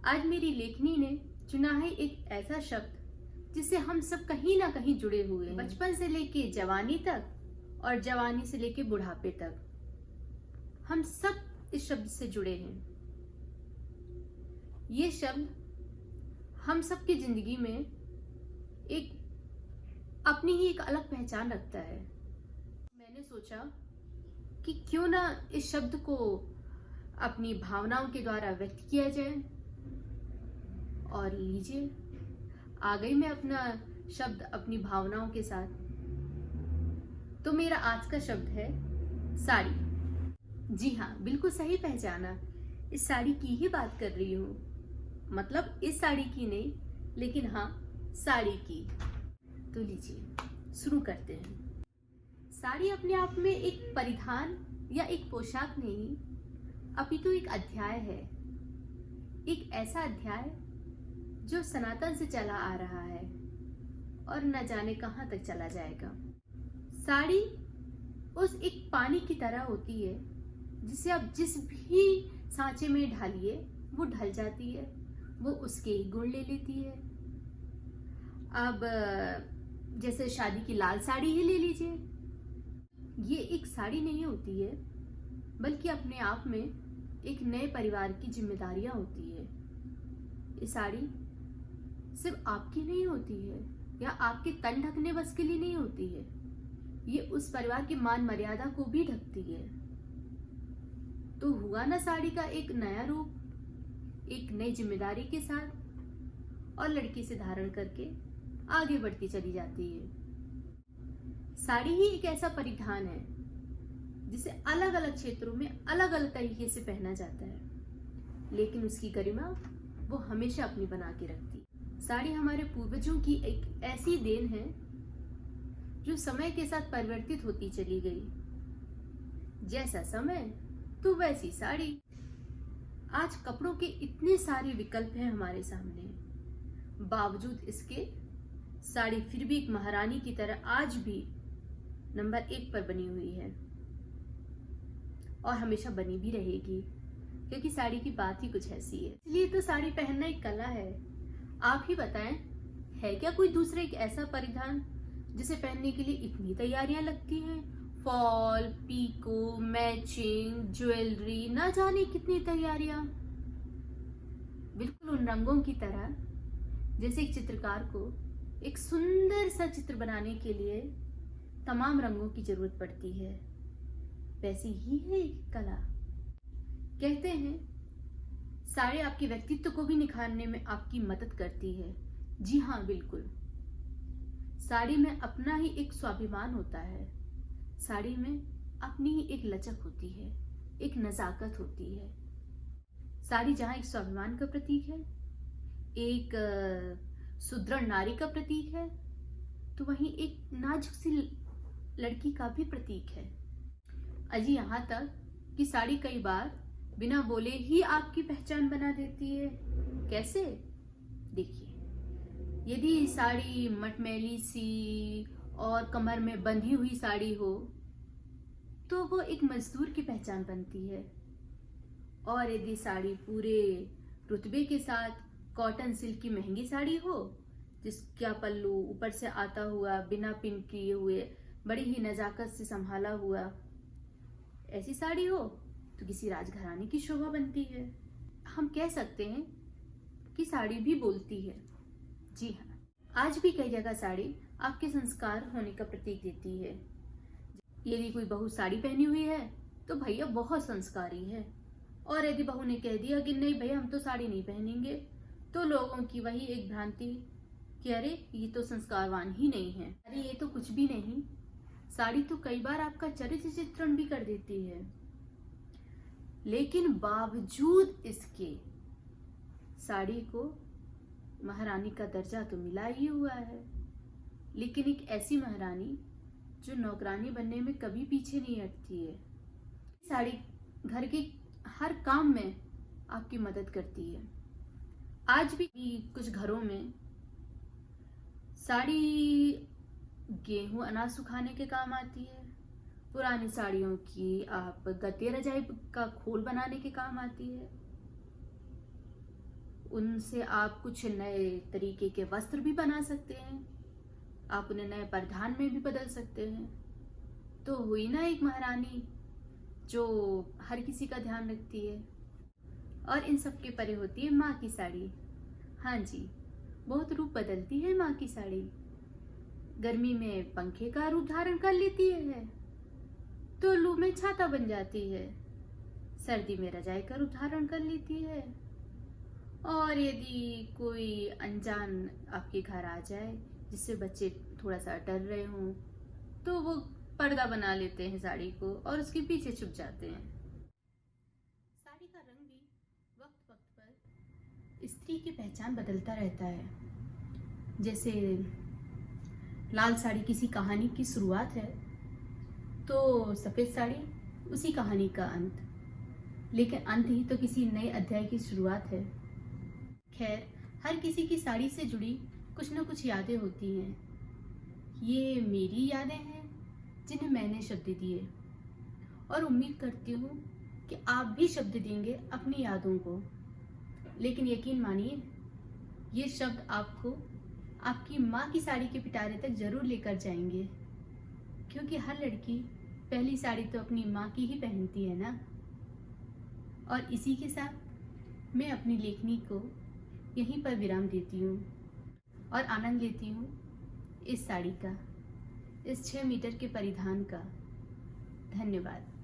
आज मेरी लेखनी ने चुना है एक ऐसा शब्द जिससे हम सब कहीं ना कहीं जुड़े हुए हैं। बचपन से लेके जवानी तक और जवानी से लेके बुढ़ापे तक हम सब इस शब्द से जुड़े हैं। ये शब्द हम सब की जिंदगी में एक अपनी ही एक अलग पहचान रखता है। मैंने सोचा कि क्यों ना इस शब्द को अपनी भावनाओं के द्वारा व्यक्त किया जाए। और लीजिए, आ गई मैं अपना शब्द अपनी भावनाओं के साथ। तो मेरा आज का शब्द है साड़ी। जी हाँ, बिल्कुल सही पहचाना, इस साड़ी की ही बात कर रही हूँ। मतलब इस साड़ी की नहीं, लेकिन हाँ, साड़ी की। तो लीजिए शुरू करते हैं। साड़ी अपने आप में एक परिधान या एक पोशाक नहीं, अपितु एक अध्याय है। एक ऐसा अध्याय जो सनातन से चला आ रहा है और न जाने कहां तक चला जाएगा। साड़ी उस एक पानी की तरह होती है जिसे आप जिस भी सांचे में ढालिए वो ढल जाती है, वो उसके ही गुण ले लेती है। अब जैसे शादी की लाल साड़ी ही ले लीजिए, ये एक साड़ी नहीं होती है, बल्कि अपने आप में एक नए परिवार की जिम्मेदारियां होती है। ये साड़ी सिर्फ आपकी नहीं होती है या आपके तन ढकने बस के लिए नहीं होती है, ये उस परिवार की मान मर्यादा को भी ढकती है। तो हुआ ना साड़ी का एक नया रूप, एक नई जिम्मेदारी के साथ, और लड़की से धारण करके आगे बढ़ती चली जाती है। साड़ी ही एक ऐसा परिधान है जिसे अलग अलग क्षेत्रों में अलग अलग तरीके से पहना जाता है, लेकिन उसकी गरिमा वो हमेशा अपनी बना के रखती। साड़ी हमारे पूर्वजों की एक ऐसी देन है जो समय के साथ परिवर्तित होती चली गई। जैसा समय तो वैसी साड़ी। आज कपड़ों के इतने सारे विकल्प हैं हमारे सामने, बावजूद इसके साड़ी फिर भी एक महारानी की तरह आज भी नंबर 1 पर बनी हुई है और हमेशा बनी भी रहेगी, क्योंकि साड़ी की बात ही कुछ ऐसी है। इसलिए तो साड़ी पहनना एक कला है। आप ही बताएं, है क्या कोई दूसरा एक ऐसा परिधान जिसे पहनने के लिए इतनी तैयारियां लगती हैं? फॉल, पीको, मैचिंग, ज्वेलरी, ना जाने कितनी तैयारियां। बिल्कुल उन रंगों की तरह जैसे एक चित्रकार को एक सुंदर सा चित्र बनाने के लिए तमाम रंगों की जरूरत पड़ती है, वैसी ही है एक कला। कहते हैं साड़ी आपके व्यक्तित्व को भी निखारने में आपकी मदद करती है। जी हाँ, बिल्कुल। साड़ी में अपना ही एक स्वाभिमान होता है। साड़ी में अपनी ही एक लचक होती है, एक नजाकत होती है। साड़ी जहाँ एक स्वाभिमान का प्रतीक है, एक सुदृढ़ नारी का प्रतीक है, तो वहीं एक नाजुक सी लड़की का भी प्रतीक है। अजी यहाँ तक कि साड़ी कई बार बिना बोले ही आपकी पहचान बना देती है। कैसे? देखिए, यदि साड़ी मटमैली सी और कमर में बंधी हुई साड़ी हो तो वो एक मजदूर की पहचान बनती है, और यदि साड़ी पूरे रुतबे के साथ कॉटन सिल्क की महंगी साड़ी हो, जिसका पल्लू ऊपर से आता हुआ बिना पिन किए हुए बड़ी ही नजाकत से संभाला हुआ, ऐसी साड़ी हो तो किसी राजघराने की शोभा बनती है। हम कह सकते हैं कि साड़ी भी बोलती है। जी हाँ, आज भी कई जगह साड़ी आपके संस्कार होने का प्रतीक देती है। यदि कोई बहू साड़ी पहनी हुई है तो भैया बहुत संस्कारी है, और यदि बहू ने कह दिया कि नहीं भैया हम तो साड़ी नहीं पहनेंगे, तो लोगों की वही एक भ्रांति कि अरे ये तो संस्कारवान ही नहीं है। अरे ये तो कुछ भी नहीं, साड़ी तो कई बार आपका चरित्र चित्रण भी कर देती है। लेकिन बावजूद इसके साड़ी को महारानी का दर्जा तो मिला ही हुआ है, लेकिन एक ऐसी महारानी जो नौकरानी बनने में कभी पीछे नहीं हटती है। साड़ी घर के हर काम में आपकी मदद करती है। आज भी कुछ घरों में साड़ी गेहूं अनाज सुखाने के काम आती है, पुरानी साड़ियों की आप गद्दे रजाई का खोल बनाने के काम आती है। उनसे आप कुछ नए तरीके के वस्त्र भी बना सकते हैं, आप उन्हें नए परिधान में भी बदल सकते हैं। तो हुई ना एक महारानी जो हर किसी का ध्यान रखती है। और इन सब के परे होती है माँ की साड़ी। हाँ जी, बहुत रूप बदलती है माँ की साड़ी। गर्मी में पंखे का रूप धारण कर लेती है, तो लू में छाता बन जाती है। सर्दी में रजाई का रूप धारण कर लेती है। और यदि कोई अनजान आपके घर आ जाए जिससे बच्चे थोड़ा सा डर रहे हों, तो वो पर्दा बना लेते हैं साड़ी को और उसके पीछे छुप जाते हैं। साड़ी का रंग भी वक्त वक्त पर स्त्री की पहचान बदलता रहता है। जैसे लाल साड़ी किसी कहानी की शुरुआत है, तो सफेद साड़ी उसी कहानी का अंत, लेकिन अंत ही तो किसी नए अध्याय की शुरुआत है। खैर, हर किसी की साड़ी से जुड़ी कुछ न कुछ यादें होती हैं। ये मेरी यादें हैं जिन्हें मैंने शब्द दिए, और उम्मीद करती हूँ कि आप भी शब्द देंगे अपनी यादों को। लेकिन यकीन मानिए, ये शब्द आपको आपकी माँ की साड़ी के पिटारे तक जरूर लेकर जाएंगे, क्योंकि हर लड़की पहली साड़ी तो अपनी माँ की ही पहनती है ना। और इसी के साथ मैं अपनी लेखनी को यहीं पर विराम देती हूँ और आनंद लेती हूँ इस साड़ी का, इस 6 मीटर के परिधान का। धन्यवाद।